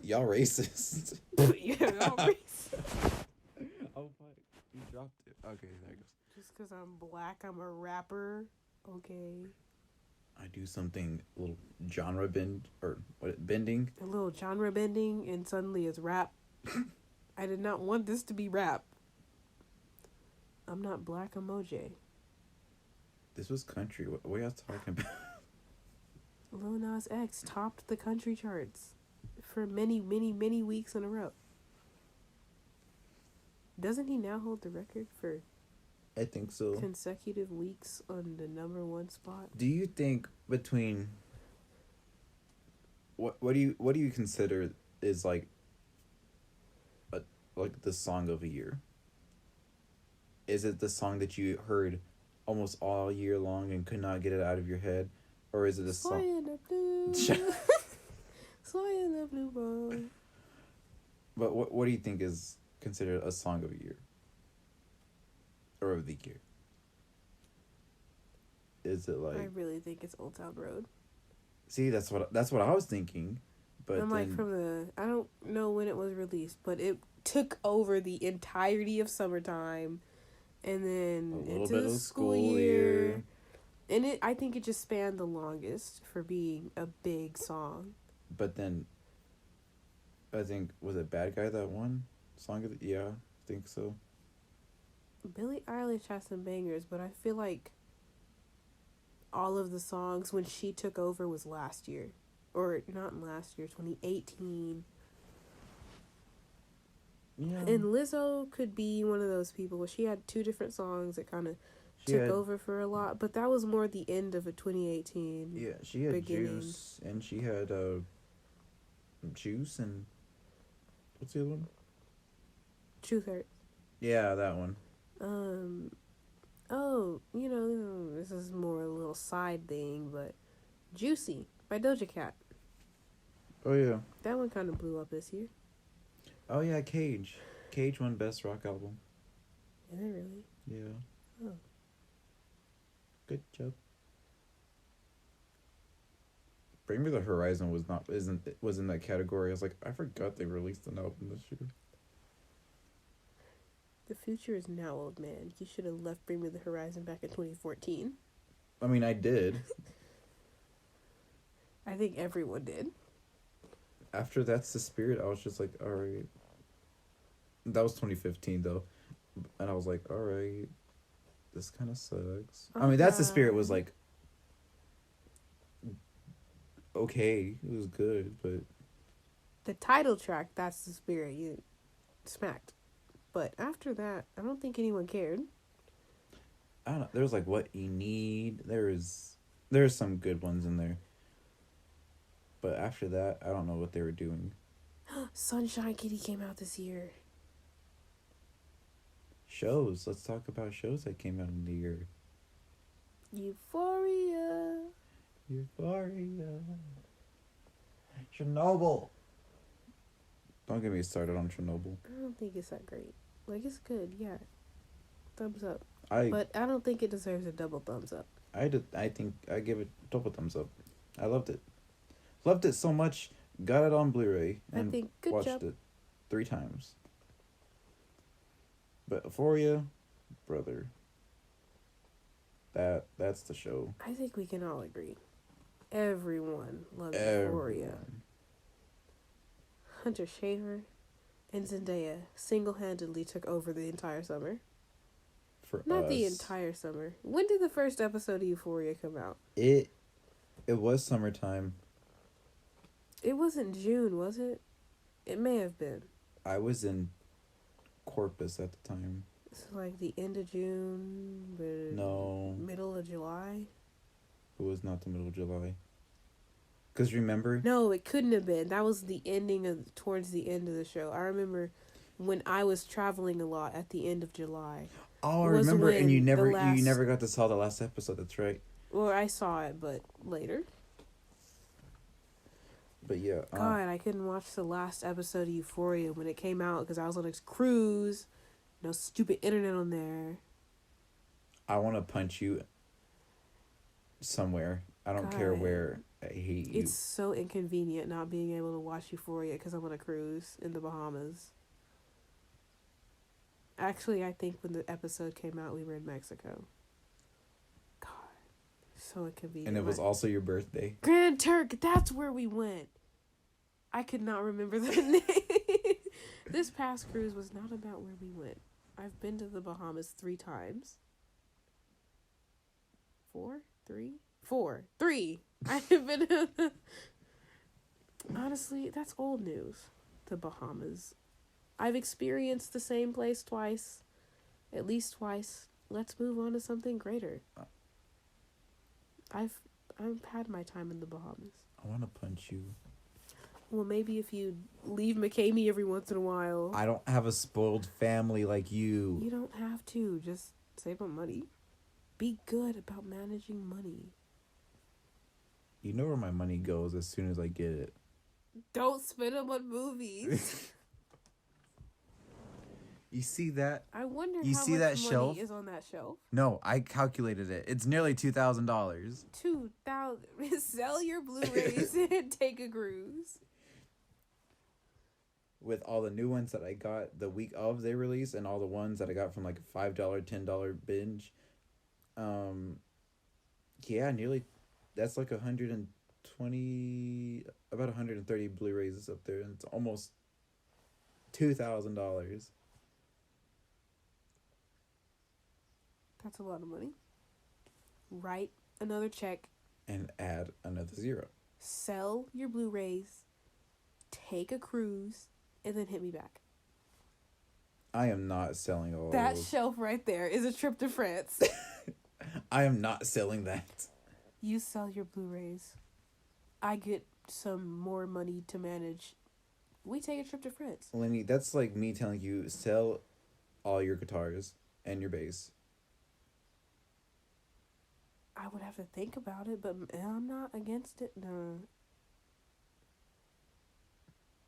Speaker 4: Y'all racist.
Speaker 3: yeah, always.
Speaker 4: Oh fuck! You dropped it. Okay, there it goes.
Speaker 3: Just because I'm black, I'm a rapper. Okay.
Speaker 4: I do something a little genre bending.
Speaker 3: A little genre bending, and suddenly it's rap. I did not want this to be rap. I'm not black emoji.
Speaker 4: This was country. What are y'all talking about?
Speaker 3: Lil Nas X topped the country charts for many, many, many weeks in a row. Doesn't he now hold the record for
Speaker 4: I think so.
Speaker 3: consecutive weeks on the #1 spot?
Speaker 4: Do you think between what do you consider is like the song of a year? Is it the song that you heard almost all year long and could not get it out of your head, or is it a
Speaker 3: Soy
Speaker 4: song?
Speaker 3: in the blue. Soy in the blue ball.
Speaker 4: But what do you think is considered a song of a year? Or of the year? Is it like?
Speaker 3: I really think it's Old Town Road.
Speaker 4: See, that's what I was thinking, but
Speaker 3: I'm like I don't know when it was released, but it took over the entirety of summertime, and then
Speaker 4: a little
Speaker 3: into
Speaker 4: bit
Speaker 3: the
Speaker 4: of
Speaker 3: school year. And I think it just spanned the longest for being a big song.
Speaker 4: But then, I think, was it Bad Guy that won? Song of the... Yeah, I think so.
Speaker 3: Billie Eilish has some bangers, but I feel like all of the songs when she took over was last year. Or not last year, 2018.
Speaker 4: Yeah.
Speaker 3: And Lizzo could be one of those people where she had 2 different songs that kind of took over for a lot, but that was more the end of a 2018.
Speaker 4: Yeah, she had
Speaker 3: beginning.
Speaker 4: Juice, and she had Juice, and what's the other one?
Speaker 3: Truth Hurts.
Speaker 4: Yeah, that one.
Speaker 3: This is more a little side thing, but Juicy by Doja Cat.
Speaker 4: Oh yeah.
Speaker 3: That one kind of blew up this year.
Speaker 4: Oh yeah, Cage. Cage won Best Rock Album.
Speaker 3: Is it really?
Speaker 4: Yeah.
Speaker 3: Oh.
Speaker 4: Good job. Bring Me the Horizon was in that category. I was like, I forgot they released an album this year.
Speaker 3: The future is now, old man. You should have left Bring Me the Horizon back in 2014.
Speaker 4: I mean, I did.
Speaker 3: I think everyone did.
Speaker 4: After That's the Spirit, I was just like, all right. That was 2015 though, and I was like, all right, this kind of sucks. I mean, That's the Spirit was like, okay, it was good, but
Speaker 3: The title track, That's the Spirit, you smacked. But after that, I don't think anyone cared.
Speaker 4: I don't know. There was like What You Need. There's some good ones in there. But after that, I don't know what they were doing.
Speaker 3: Sunshine Kitty came out this year.
Speaker 4: Shows. Let's talk about shows that came out in the year.
Speaker 3: Euphoria.
Speaker 4: Chernobyl. Don't get me started on Chernobyl.
Speaker 3: I don't think it's that great. Like, it's good, yeah. Thumbs up.
Speaker 4: I
Speaker 3: But I don't think it deserves a double thumbs up.
Speaker 4: I think I give it double thumbs up. I loved it. Loved it so much. Got it on Blu-ray and
Speaker 3: Good
Speaker 4: watched
Speaker 3: job.
Speaker 4: it 3 times. But Euphoria, brother. That's the show.
Speaker 3: I think we can all agree. Everyone loves Euphoria.
Speaker 4: Everyone.
Speaker 3: Hunter Schafer and Zendaya single-handedly took over the entire summer. Not the entire summer. When did the first episode of Euphoria come out?
Speaker 4: It was summertime.
Speaker 3: It wasn't June, was it? It may have been.
Speaker 4: I was in Corpus at the time.
Speaker 3: It's like the end of June, but
Speaker 4: No.
Speaker 3: middle of July.
Speaker 4: It was not the middle of July. Because remember?
Speaker 3: No, it couldn't have been. That was the ending of towards the end of the show. I remember when I was traveling a lot at the end of July.
Speaker 4: Oh, I
Speaker 3: was
Speaker 4: remember, and you
Speaker 3: when
Speaker 4: never
Speaker 3: the last-
Speaker 4: you never got to saw the last episode. That's right.
Speaker 3: Well, I saw it, but later.
Speaker 4: But yeah,
Speaker 3: God, I couldn't watch the last episode of Euphoria when it came out because I was on a cruise. No stupid internet on there.
Speaker 4: I want to punch you somewhere. I don't care
Speaker 3: God.
Speaker 4: where. I hate you.
Speaker 3: It's so inconvenient not being able to watch Euphoria because I'm on a cruise in the Bahamas. Actually, I think when the episode came out, we were in Mexico. God, so inconvenient.
Speaker 4: And it was also your birthday.
Speaker 3: Grand Turk, that's where we went. I could not remember the name. This past cruise was not about where we went. I've been to the Bahamas 3 times. 4? 3? 4. 3. I've been to... Honestly, that's old news. The Bahamas. I've experienced the same place twice. At least twice. Let's move on to something greater. I've had my time in the Bahamas.
Speaker 4: I want to punch you.
Speaker 3: Well, maybe if you leave McCamey every once in a while.
Speaker 4: I don't have a spoiled family like you.
Speaker 3: You don't have to. Just save up money. Be good about managing money.
Speaker 4: You know where my money goes as soon as I get it.
Speaker 3: Don't spend them on movies.
Speaker 4: You see that?
Speaker 3: I wonder
Speaker 4: You
Speaker 3: how
Speaker 4: see
Speaker 3: much
Speaker 4: that
Speaker 3: money
Speaker 4: shelf?
Speaker 3: is on that shelf.
Speaker 4: No, I calculated it. It's nearly $2,000.
Speaker 3: 2,000. Sell your Blu-rays and take a cruise.
Speaker 4: With all the new ones that I got the week of they release and all the ones that I got from like a $5, $10 binge. Yeah, nearly, that's like 120, about 130 Blu-rays up there, and it's almost $2,000.
Speaker 3: That's a lot of money. Write another check.
Speaker 4: And add another 0.
Speaker 3: Sell your Blu-rays. Take a cruise. And then hit me back.
Speaker 4: I am not selling all
Speaker 3: That
Speaker 4: of those.
Speaker 3: shelf right there is a trip to France.
Speaker 4: I am not selling that.
Speaker 3: You sell your Blu-rays. I get some more money to manage. We take a trip to France.
Speaker 4: Lenny, that's like me telling you, sell all your guitars and your bass.
Speaker 3: I would have to think about it, but I'm not against it. No.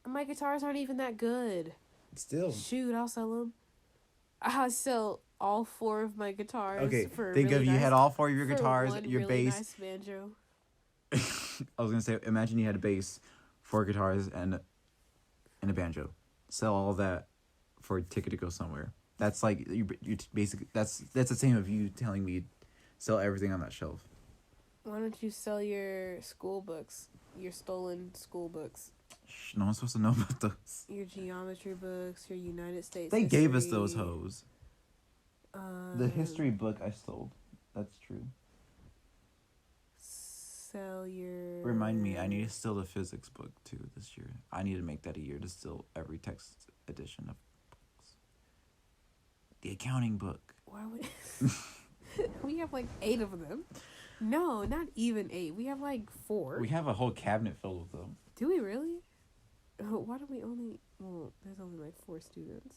Speaker 3: My guitars aren't even that good.
Speaker 4: Still.
Speaker 3: Shoot, I'll sell them. I sell all 4 of my guitars.
Speaker 4: Okay,
Speaker 3: for
Speaker 4: think
Speaker 3: really
Speaker 4: of you
Speaker 3: nice,
Speaker 4: had all 4 of your
Speaker 3: for
Speaker 4: guitars,
Speaker 3: one
Speaker 4: your
Speaker 3: really
Speaker 4: bass.
Speaker 3: Nice banjo.
Speaker 4: I was gonna say, imagine you had a bass, 4 guitars, and a banjo. Sell all that for a ticket to go somewhere. That's like you basically that's the same of you telling me, sell everything on that shelf.
Speaker 3: Why don't you sell your school books? Your stolen school books.
Speaker 4: Shh, no one's supposed to know about those.
Speaker 3: Your geometry books, your United States
Speaker 4: They
Speaker 3: history.
Speaker 4: gave us those hoes. The history book I sold. That's true.
Speaker 3: Sell your...
Speaker 4: Remind me, I need to steal the physics book too this year. I need to make that a year to steal every text edition of books. The accounting book.
Speaker 3: Why would... We have like 8 of them. No, not even 8. We have like 4.
Speaker 4: We have a whole cabinet filled with them.
Speaker 3: Do we really? Oh, why do we only... Well, there's only like 4 students.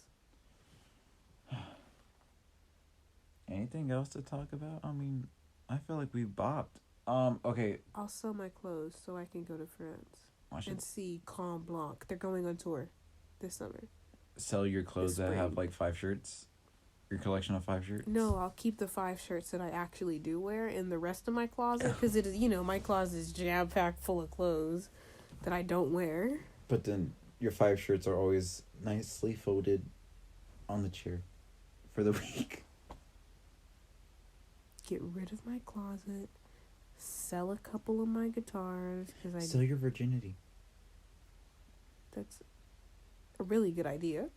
Speaker 4: Anything else to talk about? I mean, I feel like we bopped. Okay.
Speaker 3: I'll sell my clothes so I can go to France
Speaker 4: I should
Speaker 3: and see Camp Blanc. They're going on tour this summer.
Speaker 4: sell your clothes that
Speaker 3: spring.
Speaker 4: have like 5 shirts. Your collection of 5 shirts.
Speaker 3: No, I'll keep the 5 shirts that I actually do wear in the rest of my closet because it is, my closet is jam packed full of clothes that I don't wear.
Speaker 4: But then your 5 shirts are always nicely folded on the chair for the week.
Speaker 3: Get rid of my closet. Sell a couple of my guitars because
Speaker 4: Sell your virginity.
Speaker 3: That's a really good idea.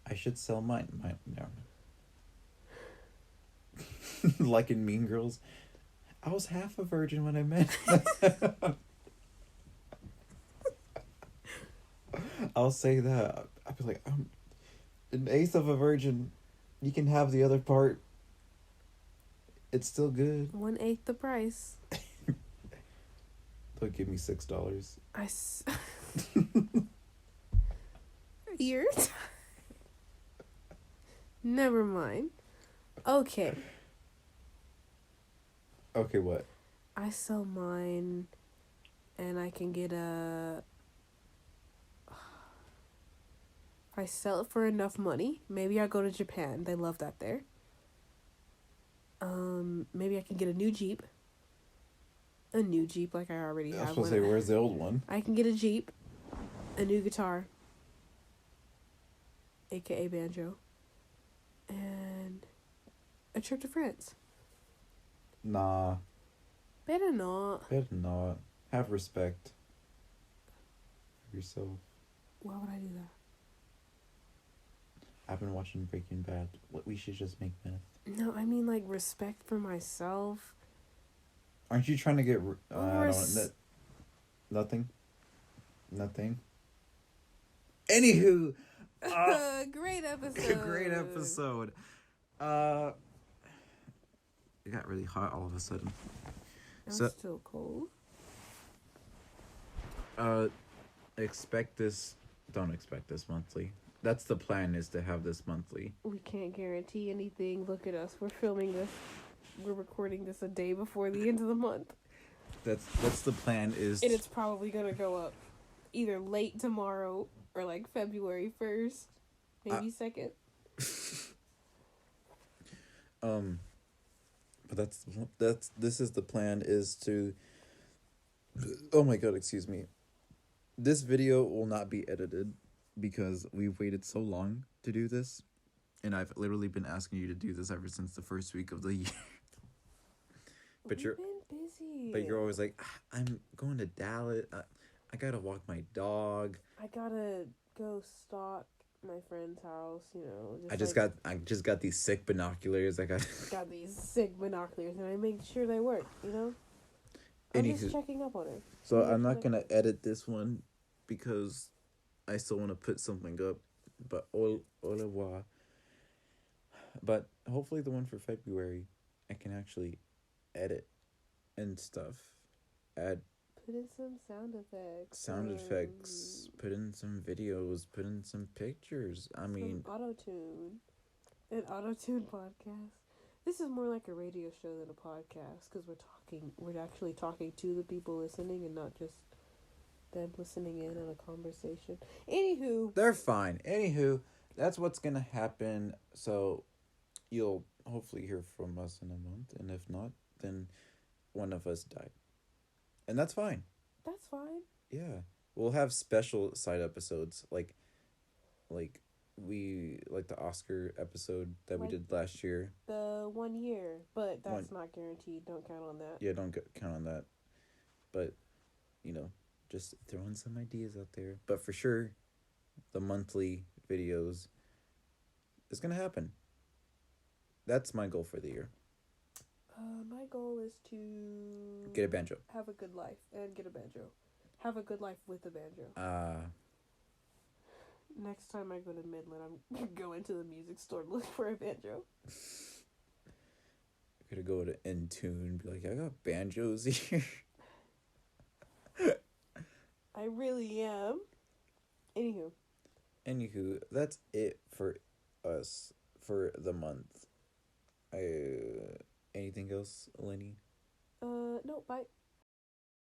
Speaker 4: I should sell mine. No. Like in Mean Girls. I was half a virgin when I met. I'll say that. I'll be like, I'm an eighth of a virgin. You can have the other part. It's still good.
Speaker 3: 1/8 the price.
Speaker 4: They'll give me $6.
Speaker 3: You're Never mind. Okay.
Speaker 4: Okay, what?
Speaker 3: I sell mine and I can get a... If I sell it for enough money, maybe I'll go to Japan. They love that there. Maybe I can get a new Jeep. A new Jeep, like I already
Speaker 4: I was
Speaker 3: have
Speaker 4: supposed to
Speaker 3: one.
Speaker 4: say, where's the old one?
Speaker 3: I can get a Jeep, a new guitar, aka banjo, and a trip to France.
Speaker 4: Nah,
Speaker 3: Better not.
Speaker 4: better not. Have respect for yourself.
Speaker 3: Why would I do that?
Speaker 4: I've been watching Breaking Bad. We should just make meth.
Speaker 3: No, I mean like respect for myself.
Speaker 4: Aren't you trying to get? I
Speaker 3: Res-
Speaker 4: don't. Nothing. Nothing. Anywho,
Speaker 3: Great episode.
Speaker 4: great episode. It got really hot all of a sudden.
Speaker 3: I'm
Speaker 4: So-
Speaker 3: still cold.
Speaker 4: Expect this. Don't expect this monthly. That's the plan, is to have this monthly.
Speaker 3: We can't guarantee anything. Look at us. We're filming this. We're recording this a day before the end of the month.
Speaker 4: That's the plan, is.
Speaker 3: And it's probably gonna go up either late tomorrow or like February 1st, maybe 2nd.
Speaker 4: But this is the plan, is to. Oh my god! Excuse me. This video will not be edited because we've waited so long to do this, and I've literally been asking you to do this ever since the first week of the year. But
Speaker 3: We've been busy.
Speaker 4: But you're always like, I'm going to Dallas. I gotta walk my dog.
Speaker 3: I gotta go stalk my friend's house. You know.
Speaker 4: I just got these sick binoculars. I got
Speaker 3: these sick binoculars, and I make sure they work. You know. I'm just
Speaker 4: Anywho.
Speaker 3: checking up on her.
Speaker 4: So I'm not gonna edit this one because I still want to put something up. But au revoir. But hopefully the one for February, I can actually edit and stuff. Add
Speaker 3: Put in some sound effects.
Speaker 4: put in some videos, put in some pictures. I mean,
Speaker 3: auto-tune. An auto-tune podcast. This is more like a radio show than a podcast because we're actually talking to the people listening and not just them listening in on a conversation. Anywho.
Speaker 4: they're fine. Anywho, that's what's gonna happen. So you'll hopefully hear from us in a month, and if not, then one of us died. And that's fine.
Speaker 3: That's fine.
Speaker 4: Yeah. We'll have special side episodes like the Oscar episode that we did last year.
Speaker 3: The 1 year, but that's not guaranteed. Don't count on that.
Speaker 4: Yeah, don't count on that. But, just throwing some ideas out there. But for sure, the monthly videos is going to happen. That's my goal for the year.
Speaker 3: My goal is to
Speaker 4: Get a banjo.
Speaker 3: have a good life and get a banjo. Have a good life with a banjo. Next time I go to Midland, I'm go into the music store to look for a banjo.
Speaker 4: I could go to Intune and be like, I got banjos here.
Speaker 3: I really am.
Speaker 4: Anywho, that's it for us for the month. Anything else, Lenny?
Speaker 3: No, bye.